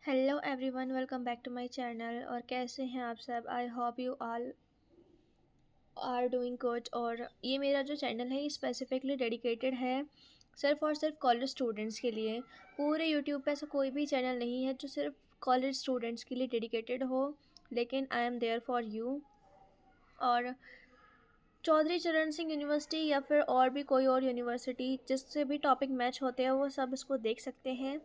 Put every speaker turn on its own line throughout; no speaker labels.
Hello everyone, welcome back to my channel. और कैसे हैं आप सब? I hope you all are doing good. और ये मेरा जो चैनल है ये स्पेसिफिकली डेडिकेटेड है सिर्फ और सिर्फ कॉलेज स्टूडेंट्स के लिए। पूरे यूट्यूब पे ऐसा कोई भी चैनल नहीं है जो सिर्फ कॉलेज स्टूडेंट्स के लिए डेडिकेटेड हो, लेकिन I am there for you. और चौधरी चरण सिंह यूनिवर्सिटी या फिर और भी कोई और यूनिवर्सिटी जिससे भी टॉपिक मैच होते हैं वो सब इसको देख सकते हैं।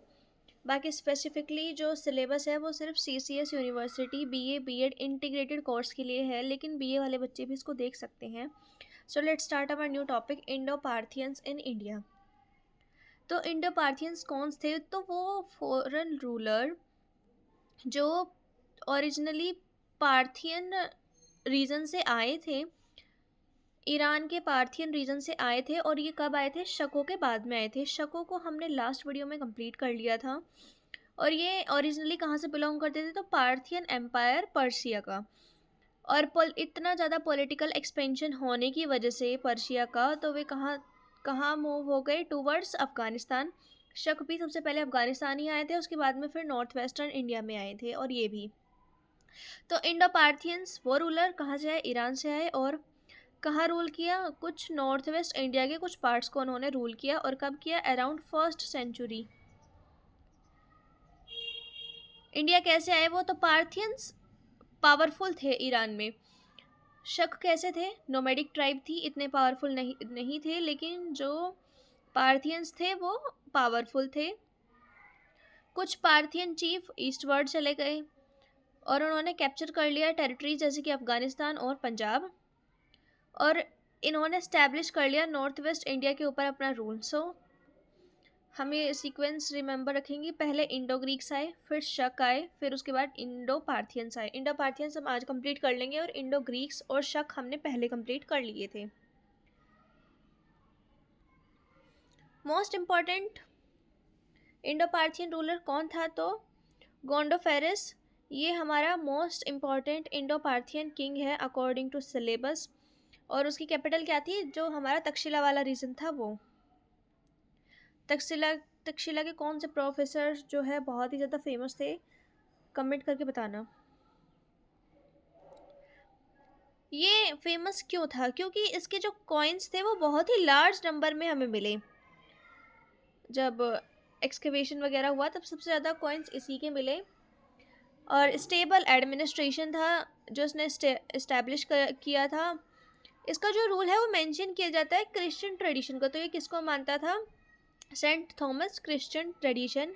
बाकी स्पेसिफिकली जो सिलेबस है वो सिर्फ CCS university BA B.Ed integrated course के लिए है, लेकिन BA वाले बच्चे भी इसको देख सकते हैं। So let's start our new topic, Indo Parthians in India. तो इंडो पार्थियंस कौन थे? तो वो फॉरेन रूलर जो ओरिजिनली पार्थियन रीजन से आए थे, ईरान के पार्थियन रीजन से आए थे। और ये कब आए थे? शकों के बाद में आए थे। शकों को हमने लास्ट वीडियो में कंप्लीट कर लिया था। और ये ओरिजिनली कहाँ से बिलोंग करते थे? तो पार्थियन एम्पायर, पर्शिया का। और इतना ज़्यादा पॉलिटिकल एक्सपेंशन होने की वजह से पर्शिया का, तो वे कहाँ कहाँ मूव हो गए? टूवर्ड्स अफ़गानिस्तान। शक भी सबसे पहले अफ़गानिस्तान ही आए थे, उसके बाद में फिर नॉर्थ वेस्टर्न इंडिया में आए थे। और ये भी तो इंडो पार्थियंस वो रूलर कहाँ से आए? ईरान से आए। और कहाँ रूल किया? कुछ नॉर्थ वेस्ट इंडिया के कुछ पार्ट्स को उन्होंने रूल किया। और कब किया? Around first century. इंडिया कैसे आए वो? तो पार्थियंस पावरफुल थे ईरान में। शक कैसे थे? नोमैडिक ट्राइब थी, इतने पावरफुल नहीं थे, लेकिन जो पार्थियंस थे वो पावरफुल थे। कुछ पार्थियन चीफ ईस्टवर्ड चले गए और उन्होंने कैप्चर कर लिया टेरिटरीज जैसे कि अफगानिस्तान और पंजाब। और इन्होंने स्टैब्लिश कर लिया नॉर्थ वेस्ट इंडिया के ऊपर अपना रूल। सो हम ये सीक्वेंस रिमेंबर रखेंगे। पहले इंडो ग्रीक्स आए, फिर शक आए, फिर उसके बाद इंडो पार्थियंस आए। इंडो पार्थियंस हम आज कंप्लीट कर लेंगे और इंडो ग्रीक्स और शक हमने पहले कंप्लीट कर लिए थे। Most important Indo Parthian ruler कौन था? तो गोंडोफेरिस। ये हमारा most important Indo Parthian king है अकॉर्डिंग टू सिलेबस। और उसकी कैपिटल क्या थी? जो हमारा तक्षशिला वाला रीजन था वो। तक्षशिला तक्षशिला के कौन से प्रोफेसर जो है बहुत ही ज़्यादा फेमस थे? कमेंट करके बताना। ये फेमस क्यों था? क्योंकि इसके जो कॉइन्स थे वो बहुत ही लार्ज नंबर में हमें मिले। जब एक्सकवेशन वगैरह हुआ तब सबसे ज़्यादा कॉइन्स इसी के मिले। और स्टेबल एडमिनिस्ट्रेशन था जो इसने इस्टेब्लिश किया था। इसका जो रूल है वो मेंशन किया जाता है क्रिश्चियन ट्रेडिशन का। तो ये किसको मानता था? Saint Thomas Christian tradition.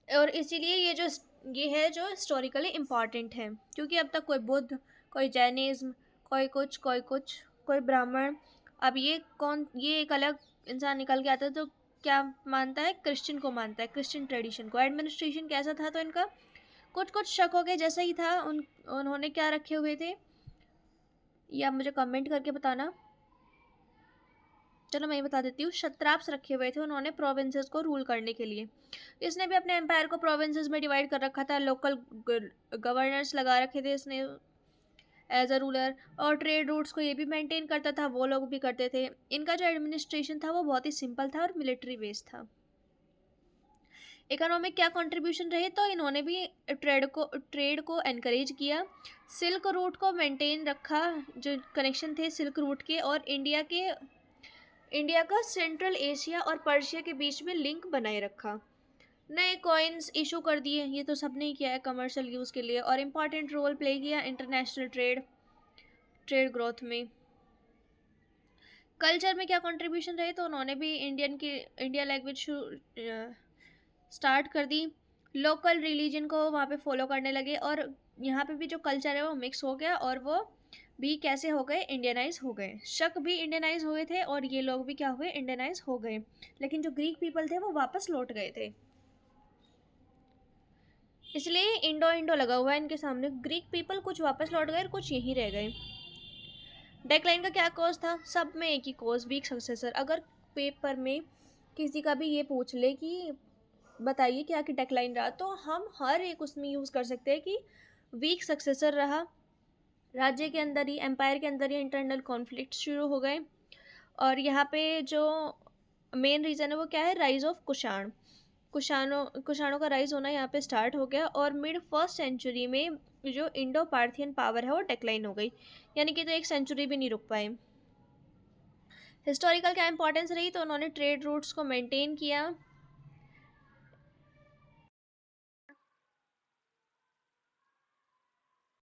और इसीलिए ये है जो हिस्टोरिकली इम्पॉर्टेंट है, क्योंकि अब तक कोई बुद्ध, कोई जैनिज्म, कोई कुछ कोई ब्राह्मण, अब ये एक अलग इंसान निकल के आता है तो क्या मानता है? क्रिश्चियन को मानता है, क्रिश्चियन ट्रेडिशन को। एडमिनिस्ट्रेशन कैसा था? तो इनका कुछ कुछ शकों के जैसा ही था। उन्होंने क्या रखे हुए थे ये आप मुझे कमेंट करके बताना। चलो मैं ये बता देती हूँ। क्षत्राप्स रखे हुए थे उन्होंने प्रोविंसेस को रूल करने के लिए। इसने भी अपने एम्पायर को प्रोविंसेस में डिवाइड कर रखा था। लोकल गवर्नर्स लगा रखे थे इसने एज अ रूलर। और ट्रेड रूट्स को ये भी मेंटेन करता था, वो लोग भी करते थे। इनका जो एडमिनिस्ट्रेशन था वो बहुत ही सिंपल था और मिलिट्री बेस्ड था। इकोनॉमिक क्या कंट्रीब्यूशन रहे? तो इन्होंने भी ट्रेड को एनकरेज किया। सिल्क रूट को मेंटेन रखा, जो कनेक्शन थे सिल्क रूट के। और इंडिया का सेंट्रल एशिया और पर्शिया के बीच में लिंक बनाए रखा। नए कॉइन्स इशू कर दिए, ये तो सबने ही किया है कमर्शियल यूज़ के लिए। और इम्पॉर्टेंट रोल प्ले किया इंटरनेशनल ट्रेड ग्रोथ में। कल्चर में क्या कंट्रीब्यूशन रहे? तो उन्होंने भी इंडिया लैंग्वेज स्टार्ट कर दी। लोकल रिलीजन को वहाँ पे फॉलो करने लगे। और यहाँ पे भी जो कल्चर है वो मिक्स हो गया और वो भी कैसे हो गए? इंडियनाइज हो गए। शक भी इंडियनाइज हुए थे और ये लोग भी क्या हुए? इंडियनाइज हो गए। लेकिन जो ग्रीक पीपल थे वो वापस लौट गए थे, इसलिए इंडो इंडो लगा हुआ है इनके सामने। ग्रीक पीपल कुछ वापस लौट गए और कुछ यहीं रह गए। डेक्लाइन का क्या कॉज था? सब में एक ही कॉज, वीक सक्सेसर। अगर पेपर में किसी का भी ये पूछ ले कि बताइए क्या कि डेक्लाइन रहा, तो हम हर एक उसमें यूज़ कर सकते हैं कि वीक सक्सेसर रहा। राज्य के अंदर ही, एम्पायर के अंदर ही इंटरनल कॉन्फ्लिक्ट शुरू हो गए। और यहाँ पे जो मेन रीज़न है वो क्या है? Rise of Kushan. कुशानों का राइज होना यहाँ पे स्टार्ट हो गया, और मिड फर्स्ट सेंचुरी में जो इंडो पार्थियन पावर है वो डिक्लाइन हो गई, यानी कि तो एक सेंचुरी भी नहीं रुक पाए। हिस्टोरिकल क्या इंपॉर्टेंस रही, तो उन्होंने ट्रेड रूट्स को मेंटेन किया,